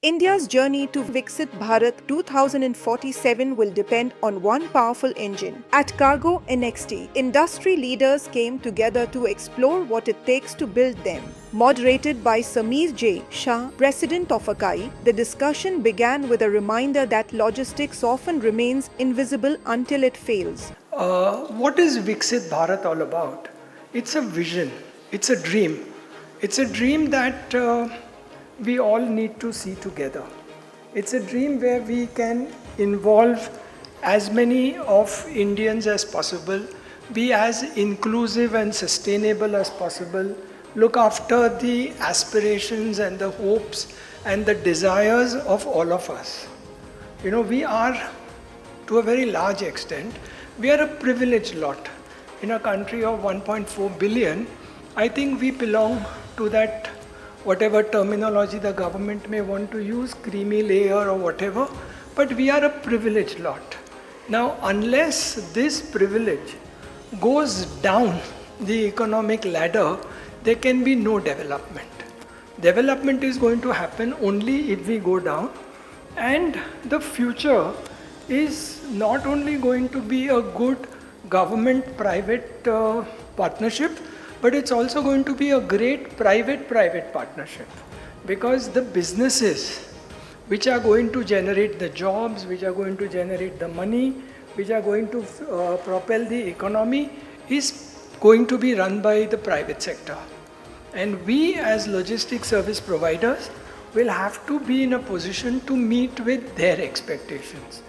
India's journey to Viksit Bharat 2047 will depend on one powerful engine. At Cargo NXT, industry leaders came together to explore what it takes to build them. Moderated by Sameer J. Shah, president of ACAI, the discussion began with a reminder that logistics often remains invisible until it fails. What is Viksit Bharat all about? It's a vision, it's a dream. It's a dream that we all need to see together. It's a dream where we can involve as many of Indians as possible, be as inclusive and sustainable as possible, look after the aspirations and the hopes and the desires of all of us. You know, we are, to a very large extent, we are a privileged lot. In a country of 1.4 billion, I think we belong to that, whatever terminology the government may want to use, creamy layer or whatever, but we are a privileged lot. Now, unless this privilege goes down the economic ladder, there can be no development. Development is going to happen only if we go down, and the future is not only going to be a good government-private partnership, but it's also going to be a great private-private partnership, because the businesses which are going to generate the jobs, which are going to generate the money, which are going to propel the economy is going to be run by the private sector. And we as logistics service providers will have to be in a position to meet with their expectations.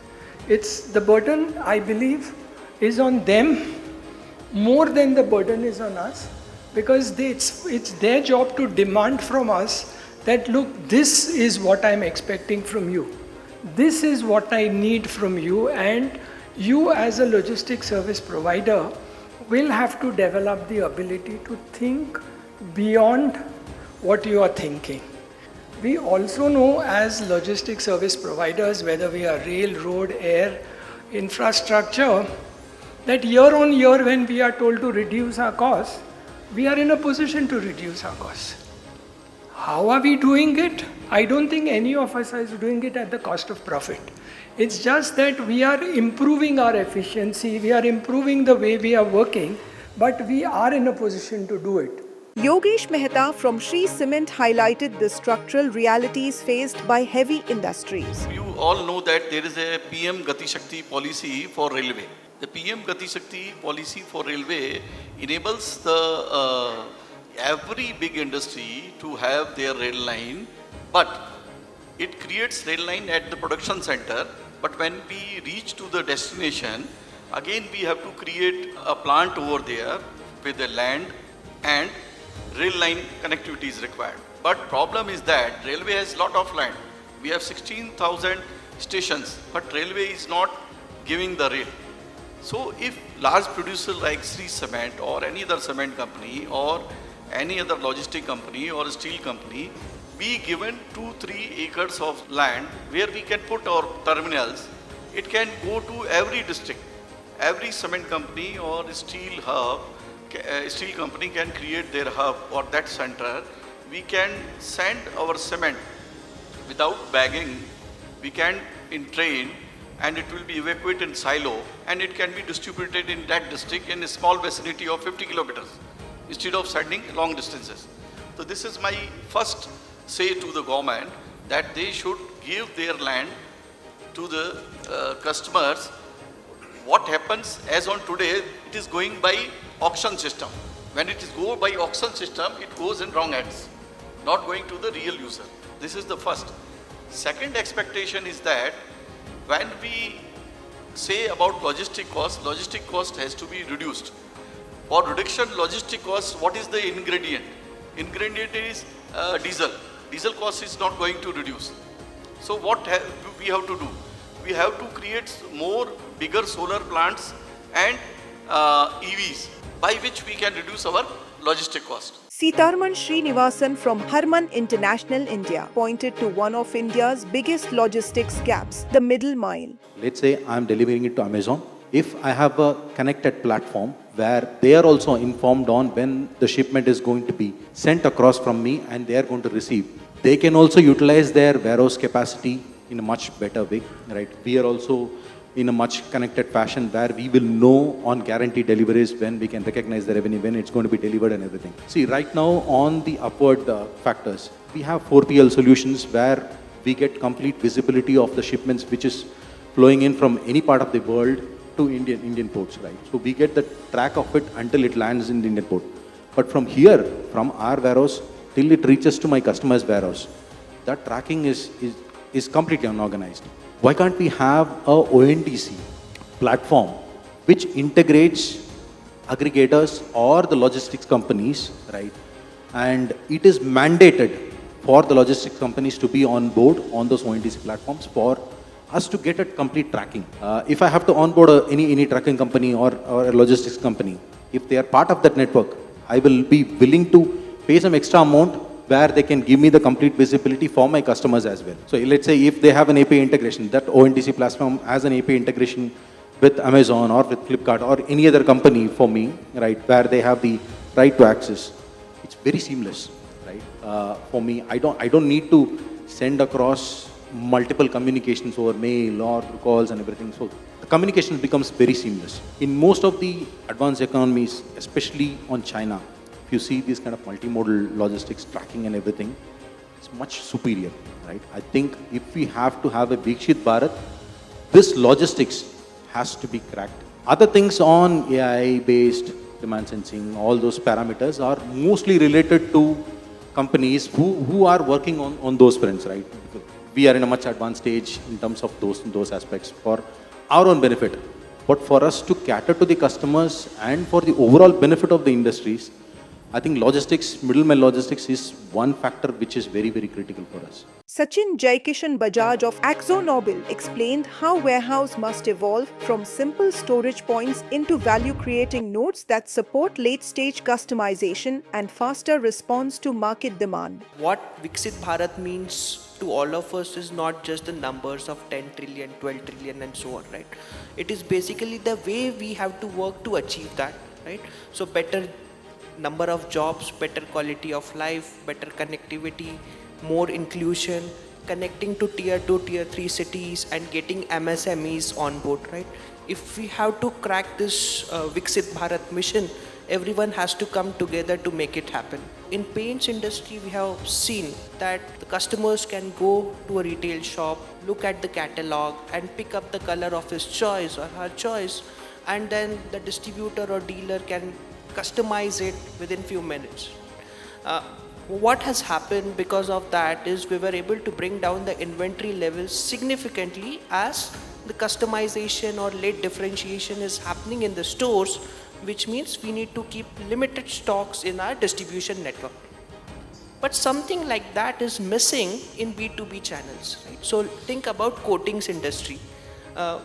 It's the burden, I believe, is on them more than the burden is on us, because it's their job to demand from us that, look, this is what I'm expecting from you. This is what I need from you, and you as a logistics service provider will have to develop the ability to think beyond what you are thinking. We also know as logistics service providers, whether we are rail, road, air, infrastructure, that year on year when we are told to reduce our costs, we are in a position to reduce our costs. How are we doing it? I don't think any of us is doing it at the cost of profit. It's just that we are improving our efficiency, we are improving the way we are working, but we are in a position to do it. Yogesh Mehta from Shree Cement highlighted the structural realities faced by heavy industries. You all know that there is a PM Gati Shakti policy for railway. The PM Gati Shakti policy for railway enables the every big industry to have their rail line, but it creates rail line at the production center. But when we reach to the destination, again we have to create a plant over there with the land, and rail line connectivity is required. But problem is that railway has lot of land. We have 16,000 stations, but railway is not giving the rail. So if large producer like Shree Cement or any other cement company or any other logistic company or steel company be given 2-3 acres of land where we can put our terminals, it can go to every district. Every cement company or steel hub, steel company can create their hub or that center. We can send our cement without bagging. We can in train, and it will be evacuated in silo, and it can be distributed in that district in a small vicinity of 50 kilometers instead of sending long distances. So this is my first say to the government, that they should give their land to the customers. What happens as on today, it is going by auction system. When it is go by auction system, it goes in wrong hands, not going to the real user. This is the first. Second expectation is that when we say about logistic cost has to be reduced. For reduction logistic cost, what is the ingredient? Ingredient is diesel. Diesel cost is not going to reduce. So what we have to do? We have to create more bigger solar plants and EVs, by which we can reduce our logistic cost. Sitarman Srinivasan from Harman International India pointed to one of India's biggest logistics gaps, the middle mile. Let's say I'm delivering it to Amazon. If I have a connected platform where they are also informed on when the shipment is going to be sent across from me and they are going to receive, They can also utilize their warehouse capacity in a much better way, right? We are also in a much connected fashion where we will know on guaranteed deliveries when we can recognize the revenue, when it's going to be delivered and everything. See, right now on the upward factors, we have 4PL solutions where we get complete visibility of the shipments which is flowing in from any part of the world to Indian ports, right? So we get the track of it until it lands in the Indian port. But from here, from our warehouse till it reaches to my customer's warehouse, that tracking is completely unorganized. Why can't we have a ONDC platform which integrates aggregators or the logistics companies, right? And it is mandated for the logistics companies to be on board on those ONDC platforms for us to get a complete tracking. If I have to onboard any trucking company or a logistics company, if they are part of that network, I will be willing to pay some extra amount where they can give me the complete visibility for my customers as well. So let's say if they have an API integration, that ONDC platform has an API integration with Amazon or with Flipkart or any other company for me, right, where they have the right to access. It's very seamless, right? For me, I don't need to send across multiple communications over mail or calls and everything. So the communication becomes very seamless. In most of the advanced economies, especially on China, if you see this kind of multimodal logistics tracking and everything, it's much superior, right? I think if we have to have a Viksit Bharat, this logistics has to be cracked. Other things on AI-based demand sensing, all those parameters are mostly related to companies who are working on those fronts, right? We are in a much advanced stage in terms of those aspects for our own benefit. But for us to cater to the customers and for the overall benefit of the industries, I think logistics, middleman logistics is one factor which is very, very critical for us. Sachin Jaikishan Bajaj of AkzoNobel explained how warehouse must evolve from simple storage points into value-creating nodes that support late-stage customization and faster response to market demand. What Viksit Bharat means to all of us is not just the numbers of 10 trillion, 12 trillion and so on, right? It is basically the way we have to work to achieve that, right? So better number of jobs, better quality of life, better connectivity, more inclusion, connecting to tier 2, tier 3 cities and getting MSMEs on board, right? If we have to crack this Viksit Bharat mission, everyone has to come together to make it happen. In paints industry, we have seen that the customers can go to a retail shop, look at the catalog and pick up the color of his choice or her choice, and then the distributor or dealer can customize it within few minutes. What has happened because of that is we were able to bring down the inventory levels significantly as the customization or late differentiation is happening in the stores, which means we need to keep limited stocks in our distribution network. But something like that is missing in B2B channels, right? So think about coatings industry,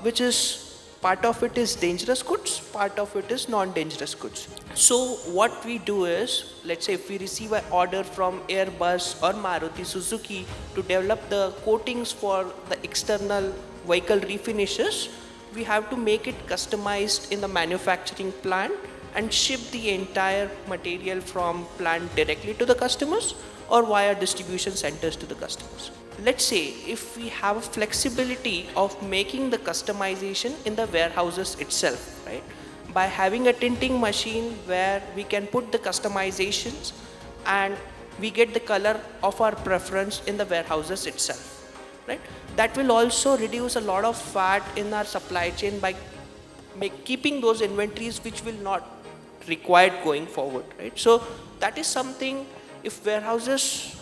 which is part of it is dangerous goods, part of it is non-dangerous goods. So what we do is, let's say if we receive an order from Airbus or Maruti Suzuki to develop the coatings for the external vehicle refinishes, we have to make it customized in the manufacturing plant and ship the entire material from plant directly to the customers or via distribution centers to the customers. Let's say if we have a flexibility of making the customization in the warehouses itself, right? By having a tinting machine where we can put the customizations and we get the color of our preference in the warehouses itself, right? That will also reduce a lot of fat in our supply chain by keeping those inventories which will not required going forward, right? So that is something if warehouses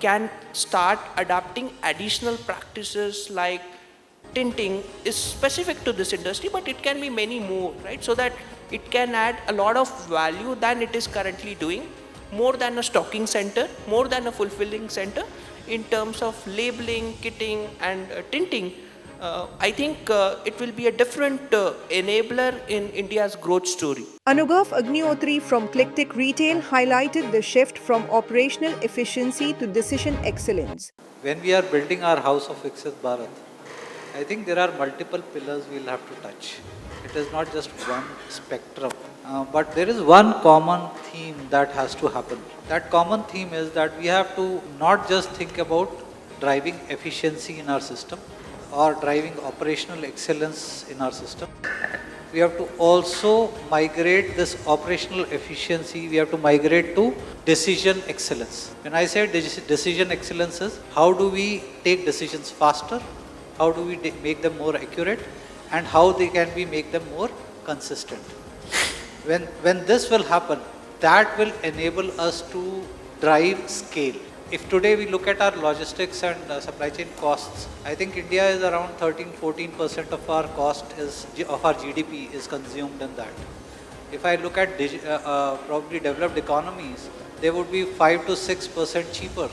can start adopting additional practices like tinting is specific to this industry, but it can be many more, right? So that it can add a lot of value than it is currently doing, more than a stocking center, more than a fulfilling center in terms of labeling, kitting and tinting. I think it will be a different enabler in India's growth story. Anubhav Agnihotri from ClickTick Retail highlighted the shift from operational efficiency to decision excellence. When we are building our house of Viksit Bharat, I think there are multiple pillars we'll have to touch. It is not just one spectrum But there is one common theme that has to happen. That common theme is that we have to not just think about driving efficiency in our system or driving operational excellence in our system. We have to also migrate this operational efficiency, we have to migrate to decision excellence. When I say decision excellence is how do we take decisions faster, how do we make them more accurate, and how they can be make them more consistent. When this will happen, that will enable us to drive scale. If today we look at our logistics and supply chain costs, I think India is around 13-14% of our cost of our GDP is consumed in that. If I look at probably developed economies, they would be 5 to 6% cheaper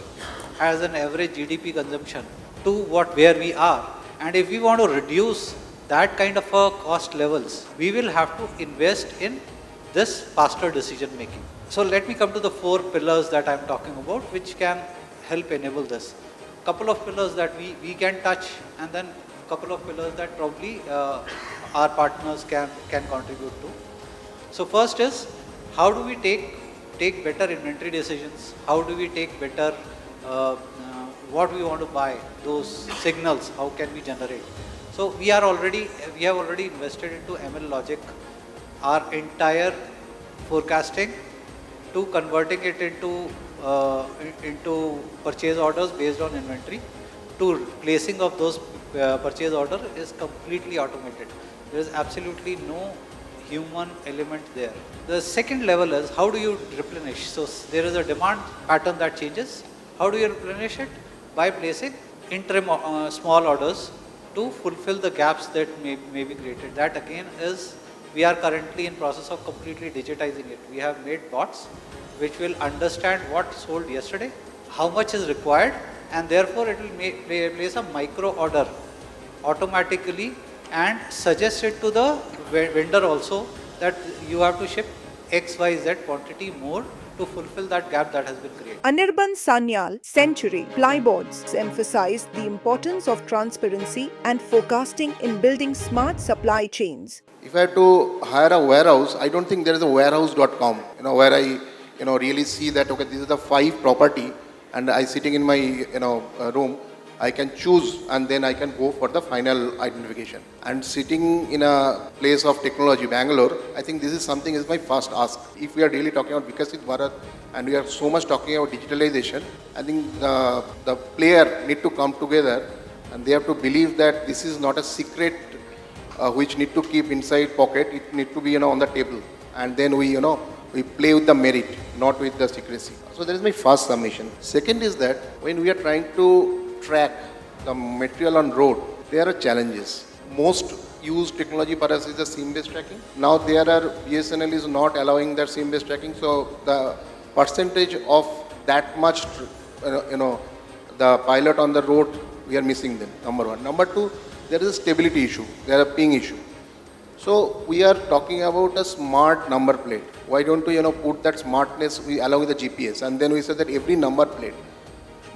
as an average GDP consumption to where we are. And if we want to reduce that kind of cost levels, we will have to invest in this faster decision making. So let me come to the 4 pillars that I'm talking about, which can help enable this. Couple of pillars that we can touch, and then couple of pillars that probably our partners can contribute to. So first is, how do we take better inventory decisions? How do we take better what we want to buy, those signals, how can we generate? So we have already invested into ML Logic, our entire forecasting, to converting it into purchase orders based on inventory, to placing of those purchase order is completely automated. There is absolutely no human element there. The second level is, how do you replenish? So there is a demand pattern that changes. How do you replenish it? By placing interim small orders to fulfill the gaps that may be created. That again is, we are currently in process of completely digitizing it. We have made bots which will understand what sold yesterday, how much is required, and therefore it will place a micro order automatically and suggest it to the vendor also that you have to ship XYZ quantity more to fulfill that gap that has been created. Anirban Sanyal, Century Plyboards emphasized the importance of transparency and forecasting in building smart supply chains. If I have to hire a warehouse, I don't think there is a warehouse.com, where I, really see that, okay, this is the 5 property, and I sitting in my, room, I can choose, and then I can go for the final identification. And sitting in a place of technology, Bangalore, I think this is something is my first ask. If we are really talking about Viksit Bharat, and we are so much talking about digitalization, I think the player need to come together, and they have to believe that this is not a secret which need to keep inside pocket. It need to be, on the table. And then we play with the merit, not with the secrecy. So that is my first submission. Second is that when we are trying to track the material on road, there are challenges. Most used technology for us is the SIM-based tracking. Now BSNL is not allowing that SIM-based tracking, so the percentage of that much, the pilot on the road, we are missing them, number one. Number two, there is a stability issue, there is a ping issue. So we are talking about a smart number plate. Why don't we, put that smartness along with the GPS, and then we say that every number plate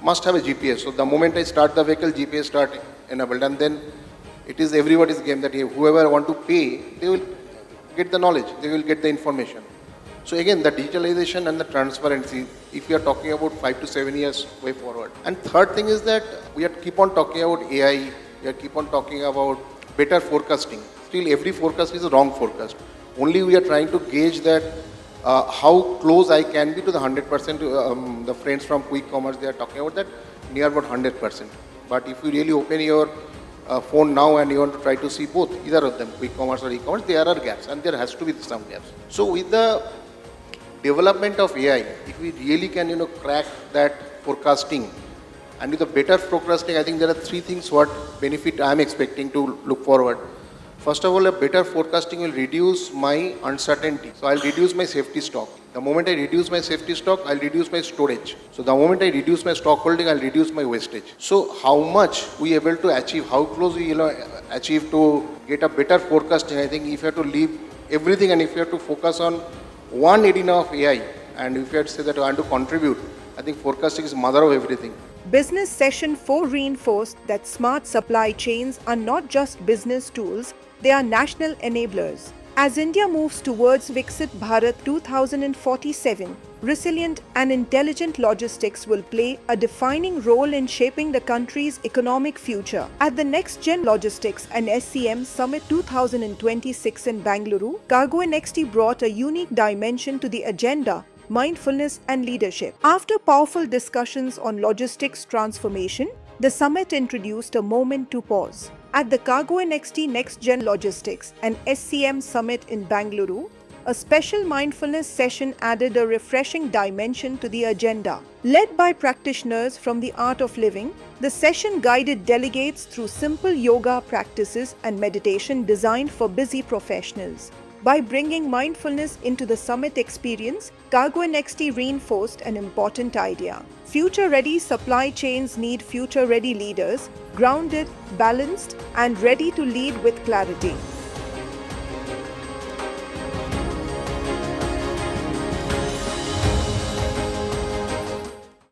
must have a GPS. So the moment I start the vehicle, GPS start enabled, and then it is everybody's game that whoever want to pay, they will get the knowledge, they will get the information. So again, the digitalization and the transparency, if we are talking about 5 to 7 years way forward. And third thing is that we are keep on talking about AI, we are keep on talking about better forecasting. Still, every forecast is a wrong forecast. Only we are trying to gauge that how close I can be to the 100%. The friends from Quick Commerce, they are talking about that near about 100%. But if you really open your phone now and you want to try to see both, either of them, Quick Commerce or e-commerce, there are gaps, and there has to be some gaps. So with the development of AI, if we really can crack that forecasting, and with the better forecasting, I think there are 3 things what benefit I am expecting to look forward. First of all, a better forecasting will reduce my uncertainty. So I'll reduce my safety stock. The moment I reduce my safety stock, I'll reduce my storage. So the moment I reduce my stock holding, I'll reduce my wastage. So how much we able to achieve, how close we achieve to get a better forecasting, I think if you have to leave everything and if you have to focus on one arena of AI, and if you have to say that I want to contribute, I think forecasting is mother of everything. Business Session 4 reinforced that smart supply chains are not just business tools, they are national enablers. As India moves towards Viksit Bharat 2047, resilient and intelligent logistics will play a defining role in shaping the country's economic future. At the Next Gen Logistics and SCM Summit 2026 in Bangalore, Cargo NXT brought a unique dimension to the agenda: mindfulness and leadership. After powerful discussions on logistics transformation, the summit introduced a moment to pause. At the Cargo NXT Next Gen Logistics and SCM Summit in Bangalore, a special mindfulness session added a refreshing dimension to the agenda. Led by practitioners from the art of living, the session guided delegates through simple yoga practices and meditation designed for busy professionals. By bringing mindfulness into the summit experience, Cargo NXT reinforced an important idea. Future-ready supply chains need future-ready leaders, grounded, balanced, and ready to lead with clarity.